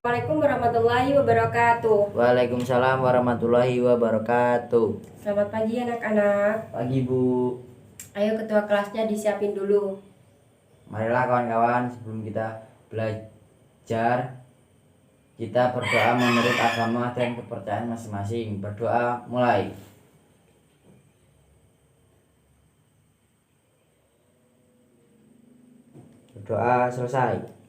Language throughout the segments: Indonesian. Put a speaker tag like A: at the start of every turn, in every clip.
A: Assalamualaikum warahmatullahi wabarakatuh.
B: Waalaikumsalam warahmatullahi wabarakatuh.
A: Selamat pagi anak-anak.
B: Pagi Bu.
A: Ayo ketua kelasnya disiapin dulu.
B: Marilah kawan-kawan, sebelum kita belajar, kita berdoa menurut agama dan kepercayaan masing-masing. Berdoa mulai. Berdoa selesai.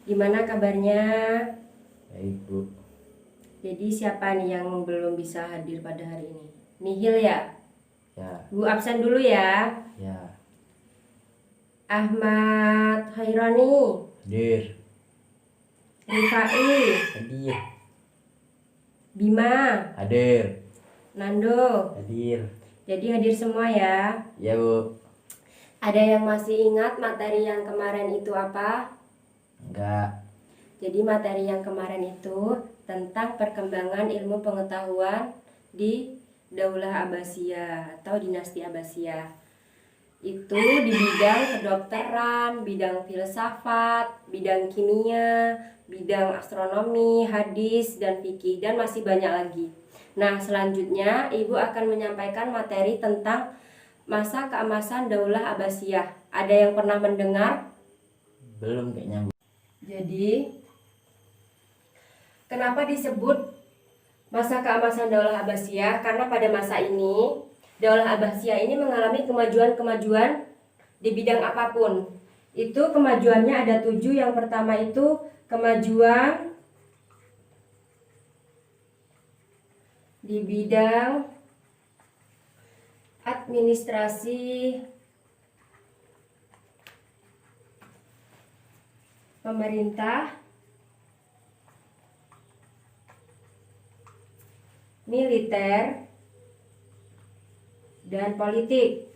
A: Gimana kabarnya?
B: Baik Bu.
A: Jadi siapa nih yang belum bisa hadir pada hari ini? Nihil ya?
B: Ya.
A: Bu absen dulu ya.
B: Ya.
A: Ahmad Hairani,
B: Hadir.
A: Rifai,
B: Hadir.
A: Bima,
B: Hadir.
A: Nando.
B: Hadir.
A: Jadi hadir semua ya.
B: Ya Bu.
A: Ada yang masih ingat materi yang kemarin itu apa?
B: Enggak.
A: Jadi materi yang kemarin itu tentang perkembangan ilmu pengetahuan di Daulah Abbasiyah atau dinasti Abbasiyah. Itu di bidang kedokteran, bidang filsafat, bidang kimia, bidang astronomi, hadis, dan fikih, dan masih banyak lagi. Nah, selanjutnya Ibu akan menyampaikan materi tentang masa keemasan Daulah Abbasiyah. Ada yang pernah mendengar?
B: Belum kayaknya Bu.
A: Jadi, kenapa disebut masa keemasan Daulah Abbasiyah? Karena pada masa ini, Daulah Abbasiyah ini mengalami kemajuan-kemajuan di bidang apapun. Itu kemajuannya ada 7. Yang pertama itu kemajuan di bidang administrasi pemerintah, militer, dan politik.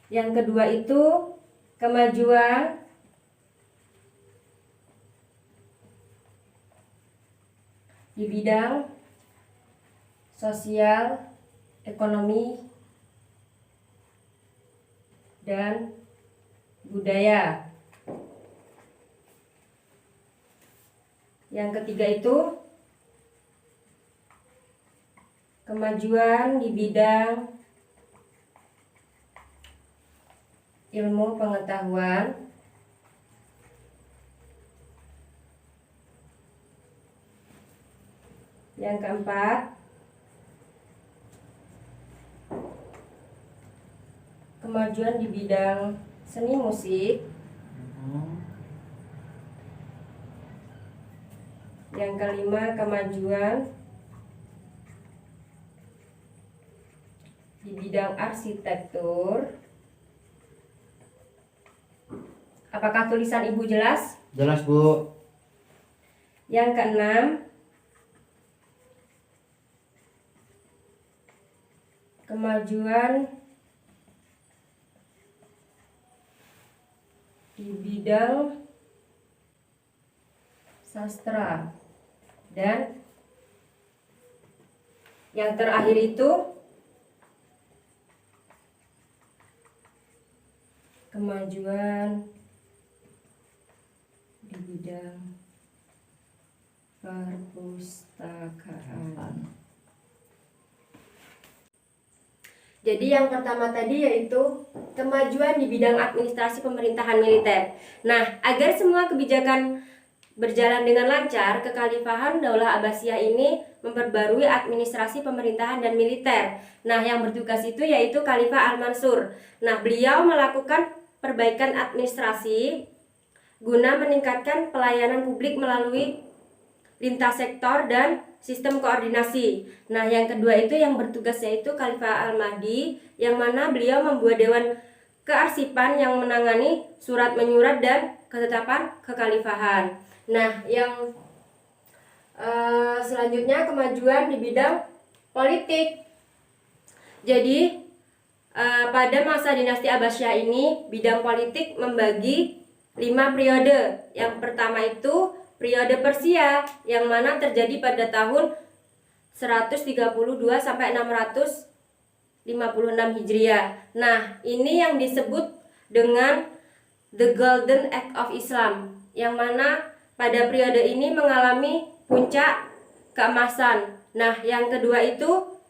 A: Yang kedua itu kemajuan di bidang sosial, ekonomi, dan budaya. Yang ketiga itu kemajuan di bidang ilmu pengetahuan, yang keempat kemajuan di bidang seni musik, yang kelima kemajuan di bidang arsitektur. Apakah tulisan Ibu jelas?
B: Jelas Bu.
A: Yang keenam kemajuan di bidang sastra, dan yang terakhir itu kemajuan di bidang perpustakaan. Jadi yang pertama tadi yaitu kemajuan di bidang administrasi pemerintahan militer. Nah, agar semua kebijakan berjalan dengan lancar, kekhalifahan Daulah Abbasiyah ini memperbarui administrasi pemerintahan dan militer. Nah, yang bertugas itu yaitu Khalifah Al-Mansur. Nah, beliau melakukan perbaikan administrasi guna meningkatkan pelayanan publik melalui lintas sektor dan sistem koordinasi. Nah, yang kedua itu yang bertugas yaitu Khalifah Al-Mahdi, yang mana beliau membuat dewan kearsipan yang menangani surat menyurat dan ketetapan kekhalifahan. Nah, yang selanjutnya kemajuan di bidang politik. Jadi pada masa dinasti Abbasiyah ini bidang politik membagi 5 periode. Yang pertama itu periode Persia, yang mana terjadi pada tahun 132 sampai 656 Hijriah. Nah, ini yang disebut dengan The Golden Age of Islam, yang mana pada periode ini mengalami puncak keemasan. Nah, yang kedua itu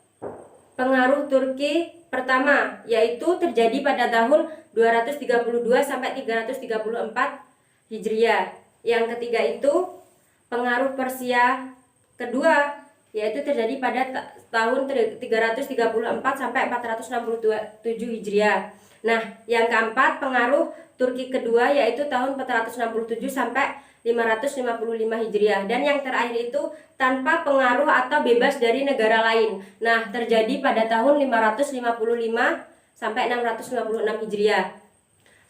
A: pengaruh Turki pertama, yaitu terjadi pada tahun 232 sampai 334 Hijriah. Yang ketiga itu pengaruh Persia kedua, yaitu terjadi pada tahun 334 sampai 467 Hijriah. Nah, yang keempat pengaruh Turki kedua, yaitu tahun 467 sampai 555 Hijriah. Dan yang terakhir itu tanpa pengaruh atau bebas dari negara lain. Nah, terjadi pada tahun 555 sampai 656 Hijriah.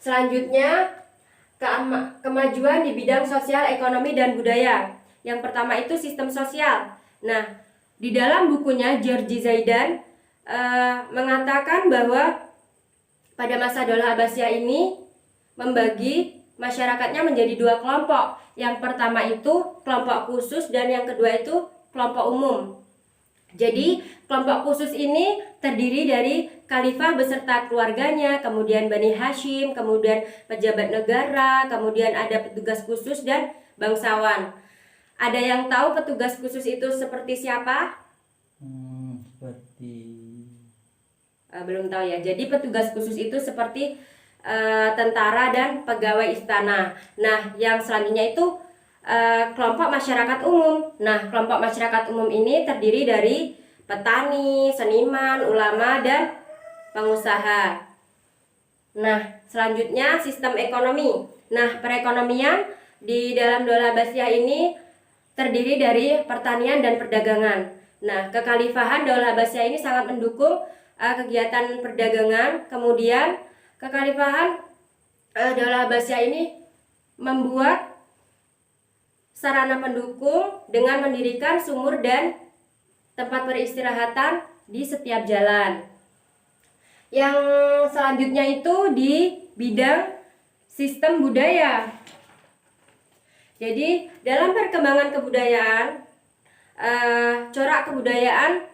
A: Selanjutnya, kemajuan di bidang sosial, ekonomi, dan budaya. Yang pertama itu sistem sosial. Nah, di dalam bukunya Georgi Zaidan mengatakan bahwa pada masa Daulah Abbasiyah ini membagi masyarakatnya menjadi dua kelompok. Yang pertama itu kelompok khusus dan yang kedua itu kelompok umum. Jadi kelompok khusus ini terdiri dari khalifah beserta keluarganya, kemudian Bani Hashim, kemudian pejabat negara, kemudian ada petugas khusus dan bangsawan. Ada yang tahu petugas khusus itu seperti siapa?
B: Seperti
A: Belum tahu ya. Jadi petugas khusus itu seperti tentara dan pegawai istana. Nah, yang selanjutnya itu kelompok masyarakat umum. Nah, kelompok masyarakat umum ini terdiri dari petani, seniman, ulama, dan pengusaha. Nah, selanjutnya sistem ekonomi. Nah, perekonomian di dalam Daulah Abbasiyah ini terdiri dari pertanian dan perdagangan. Nah, kekhalifahan Daulah Abbasiyah ini sangat mendukung kegiatan perdagangan. Kemudian kekhalifahan Daulah Abbasiyah ini membuat sarana pendukung dengan mendirikan sumur dan tempat peristirahatan di setiap jalan. Yang selanjutnya itu di bidang sistem budaya. Jadi dalam perkembangan kebudayaan, corak kebudayaan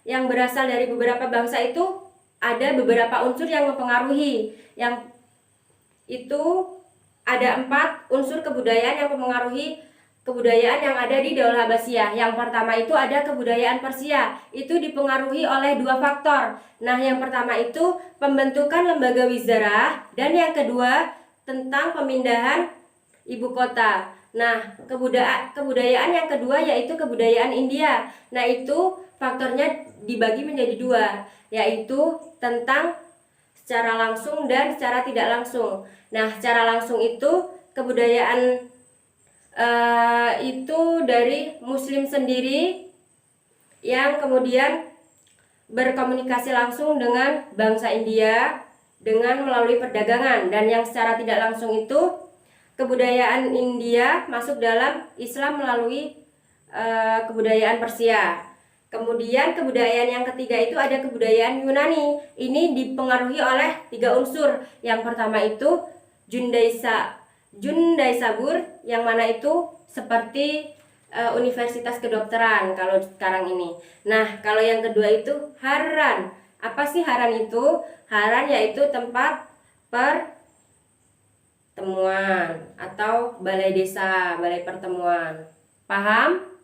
A: yang berasal dari beberapa bangsa itu ada beberapa unsur yang mempengaruhi. Yang itu ada 4 unsur kebudayaan yang mempengaruhi kebudayaan yang ada di Daulah Abbasiyah. Yang pertama itu ada kebudayaan Persia. Itu dipengaruhi oleh 2 faktor. Nah, yang pertama itu pembentukan lembaga wizarah dan yang kedua tentang pemindahan ibu kota. Nah, kebudayaan yang kedua yaitu kebudayaan India. Nah, itu faktornya dibagi menjadi 2, yaitu tentang secara langsung dan secara tidak langsung. Nah, secara langsung itu kebudayaan itu dari Muslim sendiri yang kemudian berkomunikasi langsung dengan bangsa India dengan melalui perdagangan, dan yang secara tidak langsung itu kebudayaan India masuk dalam Islam melalui kebudayaan Persia. Kemudian kebudayaan yang ketiga itu ada kebudayaan Yunani. Ini dipengaruhi oleh 3 unsur. Yang pertama itu Jundaisabur, yang mana itu seperti universitas kedokteran kalau sekarang ini. Nah, kalau yang kedua itu Harran. Apa sih Harran itu? Harran yaitu tempat pertemuan atau balai desa, balai pertemuan. Paham?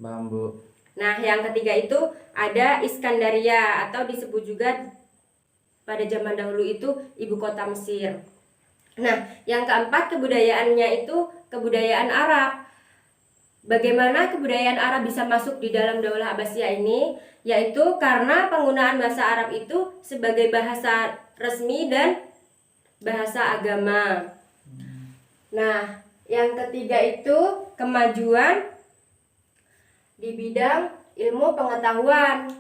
B: bambu.
A: Nah, yang ketiga itu ada Iskandaria atau disebut juga pada zaman dahulu itu ibu kota Mesir. Nah, yang keempat kebudayaannya itu kebudayaan Arab. Bagaimana kebudayaan Arab bisa masuk di dalam Daulah Abbasiyah ini? Yaitu karena penggunaan bahasa Arab itu sebagai bahasa resmi dan bahasa agama. Nah, yang ketiga itu kemajuan di bidang ilmu pengetahuan.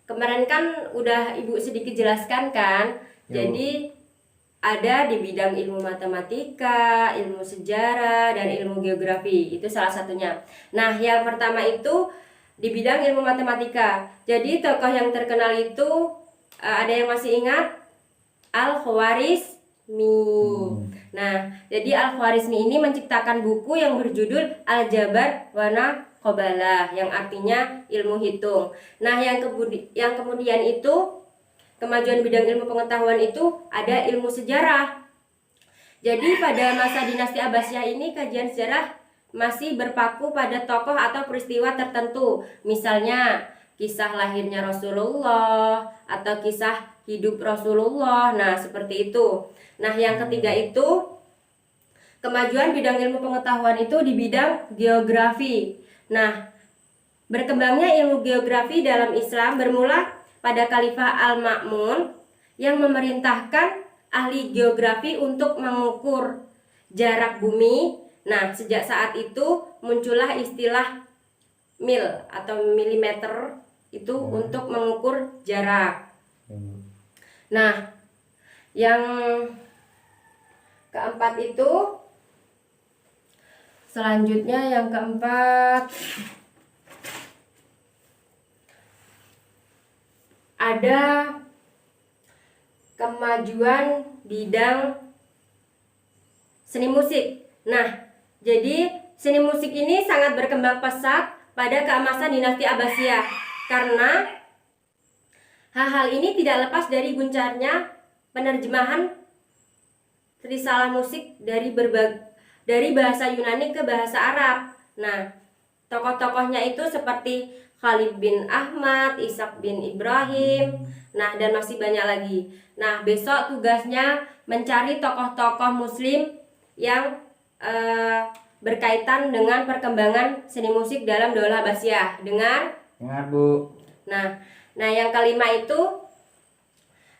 A: Kemarin kan udah Ibu sedikit jelaskan kan? Jadi ada di bidang ilmu matematika, ilmu sejarah, dan ilmu geografi. Itu salah satunya. Nah, yang pertama itu di bidang ilmu matematika. Jadi tokoh yang terkenal itu ada yang masih ingat? Al-Khwarizmi. Nah, jadi Al-Khwarizmi ini menciptakan buku yang berjudul Al-Jabar Wana Qobalah, yang artinya ilmu hitung. Nah, yang kemudian itu kemajuan bidang ilmu pengetahuan itu ada ilmu sejarah. Jadi pada masa dinasti Abbasiyah ini kajian sejarah masih berpaku pada tokoh atau peristiwa tertentu. Misalnya kisah lahirnya Rasulullah atau kisah hidup Rasulullah. Nah, seperti itu. Nah, yang ketiga itu kemajuan bidang ilmu pengetahuan itu di bidang geografi. Nah, berkembangnya ilmu geografi dalam Islam bermula pada Khalifah Al-Ma'mun yang memerintahkan ahli geografi untuk mengukur jarak bumi. Nah, sejak saat itu muncullah istilah mil atau milimeter itu untuk mengukur jarak. Nah, yang keempat itu selanjutnya yang keempat ada kemajuan bidang seni musik. Nah, jadi seni musik ini sangat berkembang pesat pada keemasan dinasti Abbasiyah karena hal-hal ini tidak lepas dari gencarnya penerjemahan risalah musik dari bahasa Yunani ke bahasa Arab. Nah, tokoh-tokohnya itu seperti Khalid bin Ahmad, Ishaq bin Ibrahim, nah dan masih banyak lagi. Nah, besok tugasnya mencari tokoh-tokoh muslim yang berkaitan dengan perkembangan seni musik dalam Daulah Abbasiyah. Dengar?
B: Dengar, Bu.
A: Nah, yang kelima itu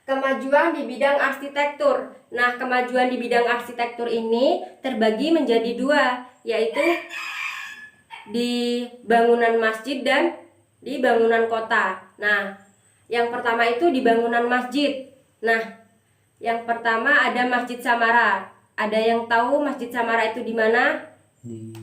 A: kemajuan di bidang arsitektur. Nah, kemajuan di bidang arsitektur ini terbagi menjadi dua, yaitu di bangunan masjid dan di bangunan kota. Nah, yang pertama itu di bangunan masjid. Nah, yang pertama ada Masjid Samara. Ada yang tahu Masjid Samara itu di mana?
B: Di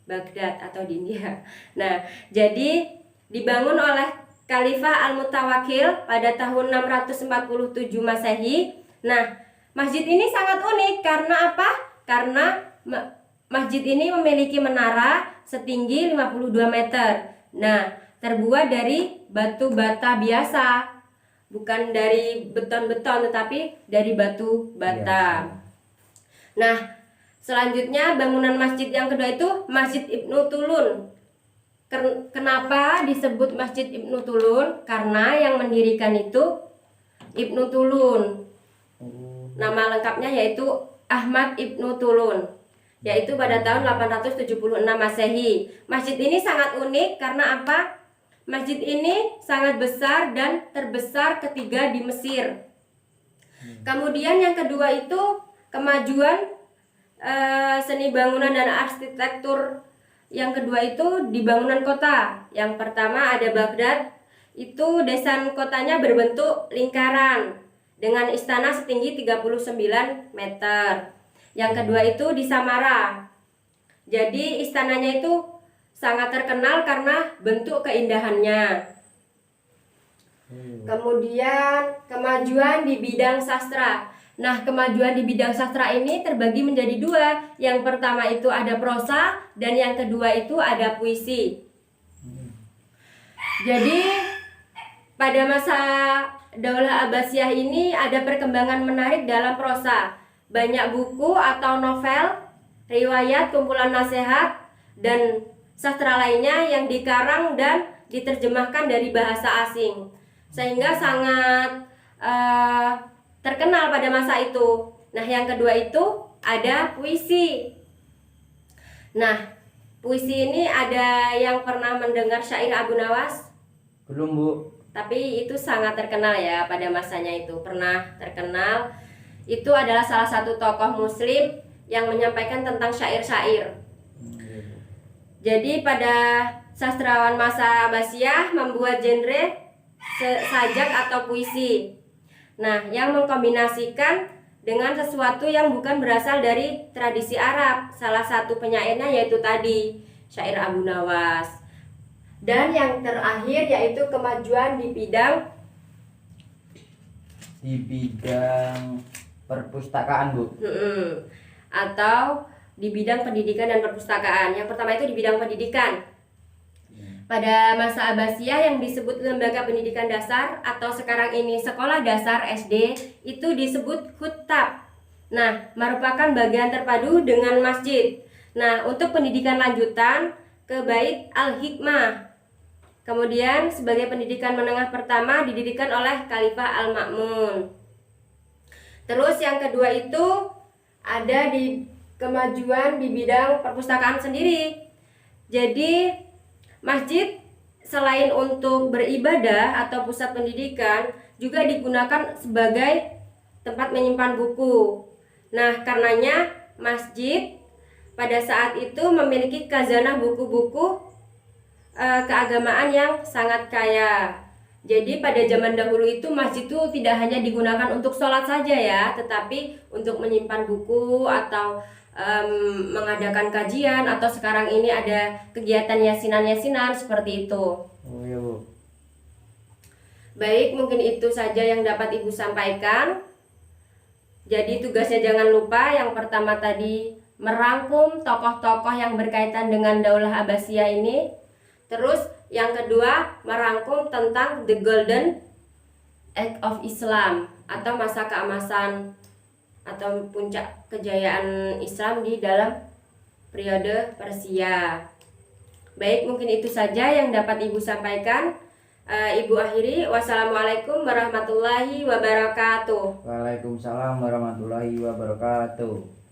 A: Baghdad atau di India. Nah, jadi dibangun oleh Khalifah Al-Mutawakkil pada tahun 647 Masehi. Nah, masjid ini sangat unik karena apa? Karena masjid ini memiliki menara setinggi 52 meter. Nah, terbuat dari batu bata biasa, bukan dari beton-beton tetapi dari batu bata. Nah, selanjutnya bangunan masjid yang kedua itu Masjid Ibnu Tulun. Kenapa disebut Masjid Ibnu Tulun? Karena yang mendirikan itu Ibnu Tulun. Nama lengkapnya yaitu Ahmad Ibnu Tulun, yaitu pada tahun 876 Masehi. Masjid ini sangat unik karena apa? Masjid ini sangat besar dan terbesar ketiga di Mesir. Kemudian yang kedua itu kemajuan seni bangunan dan arsitektur. Yang kedua itu di bangunan kota. Yang pertama ada Baghdad, itu desain kotanya berbentuk lingkaran dengan istana setinggi 39 meter. Yang kedua itu di Samara. Jadi istananya itu sangat terkenal karena bentuk keindahannya. Kemudian kemajuan di bidang sastra. Nah, kemajuan di bidang sastra ini terbagi menjadi dua. Yang pertama itu ada prosa dan yang kedua itu ada puisi. Jadi pada masa Daulah Abbasiyah ini ada perkembangan menarik dalam prosa. Banyak buku atau novel, riwayat, kumpulan nasihat, dan sastra lainnya yang dikarang dan diterjemahkan dari bahasa asing, sehingga sangat terkenal pada masa itu. Nah, yang kedua itu ada puisi. Nah, puisi ini ada yang pernah mendengar syair Abu Nawas?
B: belum, Bu.
A: Tapi itu sangat terkenal ya pada masanya itu, pernah terkenal. Itu adalah salah satu tokoh muslim yang menyampaikan tentang syair-syair. Jadi pada sastrawan masa Abbasiyah membuat genre sajak atau puisi. Nah, yang mengkombinasikan dengan sesuatu yang bukan berasal dari tradisi Arab. Salah satu penyairnya yaitu tadi syair Abu Nawas. Dan yang terakhir yaitu kemajuan di bidang
B: perpustakaan, Bu.
A: Atau di bidang pendidikan dan perpustakaan. Yang pertama itu di bidang pendidikan. Pada masa Abbasiyah yang disebut lembaga pendidikan dasar atau sekarang ini sekolah dasar SD itu disebut khutab. Nah, merupakan bagian terpadu dengan masjid. Nah, untuk pendidikan lanjutan ke Bait Al-Hikmah. Kemudian sebagai pendidikan menengah pertama didirikan oleh Khalifah Al-Ma'mun. Terus yang kedua itu ada di kemajuan di bidang perpustakaan sendiri. Jadi masjid selain untuk beribadah atau pusat pendidikan juga digunakan sebagai tempat menyimpan buku. Nah, karenanya masjid pada saat itu memiliki khazanah buku-buku keagamaan yang sangat kaya. Jadi pada zaman dahulu itu masjid itu tidak hanya digunakan untuk sholat saja ya, tetapi untuk menyimpan buku atau mengadakan kajian, atau sekarang ini ada kegiatan yasinan-yasinan seperti itu.
B: Oh iya Bu.
A: Baik, mungkin itu saja yang dapat Ibu sampaikan. Jadi tugasnya jangan lupa yang pertama tadi merangkum tokoh-tokoh yang berkaitan dengan Daulah Abbasiyah ini. Terus yang kedua merangkum tentang The Golden Age of Islam atau masa keemasan atau puncak kejayaan Islam di dalam periode Persia. Baik, mungkin itu saja yang dapat Ibu sampaikan. Ibu akhiri, wassalamualaikum warahmatullahi wabarakatuh.
B: Waalaikumsalam warahmatullahi wabarakatuh.